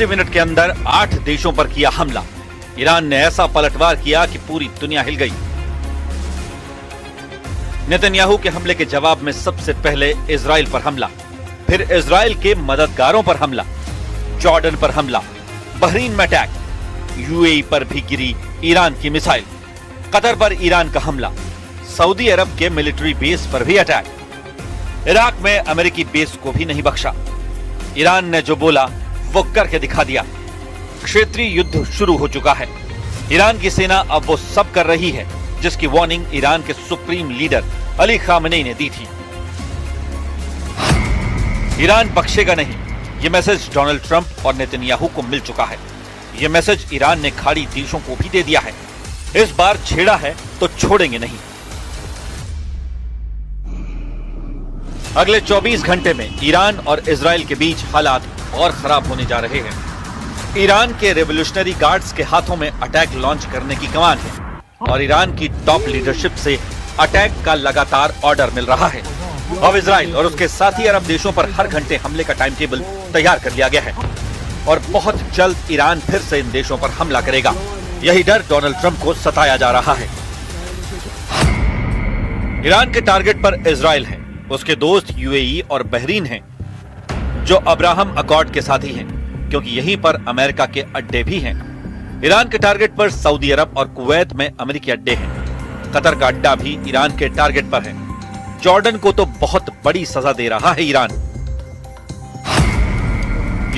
80 minute के अंदर 8 देशों पर किया हमला। ईरान ने ऐसा पलटवार किया कि पूरी दुनिया हिल गई। नेतन्याहू के हमले के जवाब में सबसे पहले इजराइल पर हमला, फिर इजराइल के मददगारों पर हमला, जॉर्डन पर हमला, बहरीन में अटैक, यूएई पर भी गिरी ईरान की मिसाइल, कतर पर ईरान का हमला, सऊदी अरब के मिलिट्री बेस पर भी अटैक, इराक में अमेरिकी बेस को भी नहीं बख्शा। ईरान ने जो बोला वो करके दिखा दिया। क्षेत्रीय युद्ध शुरू हो चुका है। ईरान की सेना अब वो सब कर रही है जिसकी वार्निंग ईरान के सुप्रीम लीडर अली खामेनी ने दी थी। ईरान बख्शेगा नहीं, यह मैसेज डोनाल्ड ट्रंप और नेतन्याहू को मिल चुका है। यह मैसेज ईरान ने खाड़ी देशों को भी दे दिया है। इस बार छेड़ा है तो छोड़ेंगे नहीं। अगले 24 घंटे में ईरान और इजराइल के बीच हालात और खराब होने जा रहे हैं। ईरान के रेवोल्यूशनरी गार्ड्स के हाथों में अटैक लॉन्च करने की कमान है और ईरान की टॉप लीडरशिप से अटैक का लगातार ऑर्डर मिल रहा है। अब इजराइल और उसके साथी अरब देशों पर हर घंटे हमले का टाइम टेबल तैयार कर लिया गया है और बहुत जल्द ईरान फिर से इन देशों पर हमला करेगा। यही डर डोनाल्ड ट्रंप को सताया जा रहा है। ईरान के टारगेट पर इजराइल है, उसके दोस्त यूएई और बहरीन हैं, जो अब्राहम अकॉर्ड के साथी हैं, क्योंकि यहीं पर अमेरिका के अड्डे भी हैं। ईरान के टारगेट पर सऊदी अरब और कुवैत में अमेरिकी अड्डे हैं। कतर का अड्डा भी ईरान के टारगेट पर है। जॉर्डन को तो बहुत बड़ी सजा दे रहा है ईरान।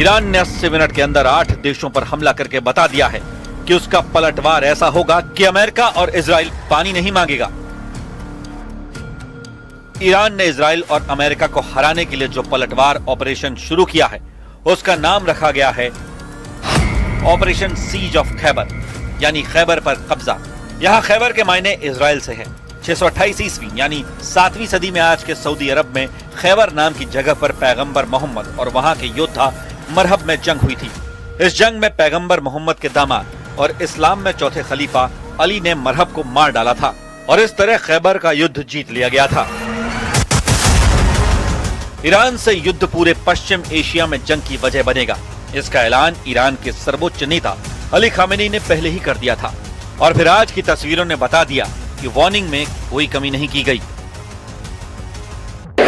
ईरान ने 80 मिनट के अंदर 8 देशों पर हमला करके बता दिया है कि उसका पलटवार ऐसा होगा कि अमेरिका और इजराइल पानी नहीं मांगेगा। ईरान ने इजराइल और अमेरिका को हराने के लिए जो पलटवार ऑपरेशन शुरू किया है उसका नाम रखा गया है ऑपरेशन सीज ऑफ खैबर, यानी खैबर पर कब्जा। यहां खैबर के मायने इजराइल से है। 628 ईस्वी यानी 7वीं सदी में आज के सऊदी अरब में खैबर नाम की जगह पर पैगंबर मोहम्मद और वहां के योद्धा मरहब में जंग हुई थी। इस जंग में पैगंबर मोहम्मद के दामाद और इस्लाम में चौथे खलीफा अली ने मरहब को मार डाला था और इस तरह खैबर का युद्ध जीत लिया गया था। ईरान से युद्ध पूरे पश्चिम एशिया में जंग की वजह बनेगा। इसका ऐलान ईरान के सर्वोच्च नेता अली खामेनी ने पहले ही कर दिया था और फिर आज की तस्वीरों ने बता दिया कि वार्निंग में कोई कमी नहीं की गई।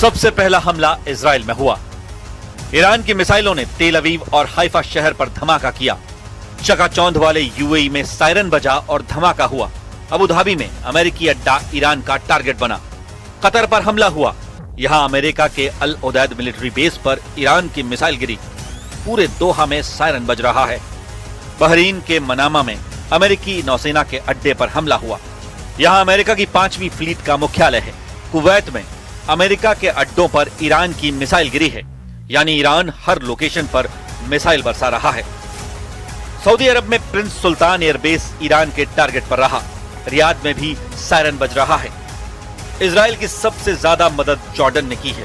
सबसे पहला हमला इजराइल में हुआ। ईरान की मिसाइलों ने तेल अवीव और हाइफा शहर पर धमाका किया। चकाचौंध वाले यूएई में सायरन बजा और धमाका हुआ। अबू धाबी में अमेरिकी अड्डा ईरान का टारगेट बना। कतर पर हमला हुआ। यहां अमेरिका के अल उदैद मिलिट्री बेस पर ईरान की मिसाइल गिरी। पूरे दोहा में सायरन बज रहा है। बहरीन के मनामा में अमेरिकी नौसेना के अड्डे पर हमला हुआ। यहां अमेरिका की 5वीं फ्लीट का मुख्यालय है। कुवैत में अमेरिका के अड्डों पर ईरान की मिसाइल गिरी है, यानी ईरान हर लोकेशन पर मिसाइल बरसा रहा है। सऊदी अरब में प्रिंस सुल्तान एयरबेस ईरान के टारगेट पर रहा। रियाद में भी सायरन बज रहा है। इजराइल की सबसे ज्यादा मदद जॉर्डन ने की है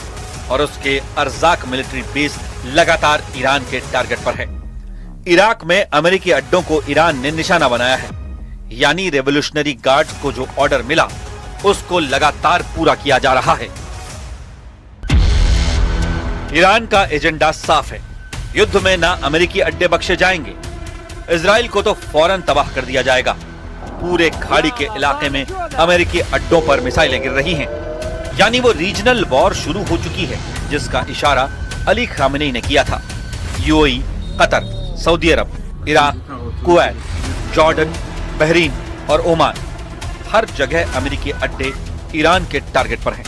और उसके अर्जाक मिलिट्री बेस लगातार ईरान के टारगेट पर है। इराक में अमेरिकी अड्डों को ईरान ने निशाना बनाया है, यानी रेवोल्यूशनरी गार्ड्स को जो ऑर्डर मिला उसको लगातार पूरा किया जा रहा है। ईरान का एजेंडा साफ है। युद्ध में ना अमेरिकी अड्डे बख्शे जाएंगे। इजराइल को तो फौरन तबाह कर दिया जाएगा। पूरे खाड़ी के इलाके में अमेरिकी अड्डों पर मिसाइलें गिर रही हैं, यानी वो रीजनल वॉर शुरू हो चुकी है जिसका इशारा अली खामेनी ने किया था। यूएई, कतर, सऊदी अरब, इराक, कुवैत, जॉर्डन, बहरीन और ओमान, हर जगह अमेरिकी अड्डे ईरान के टारगेट पर हैं।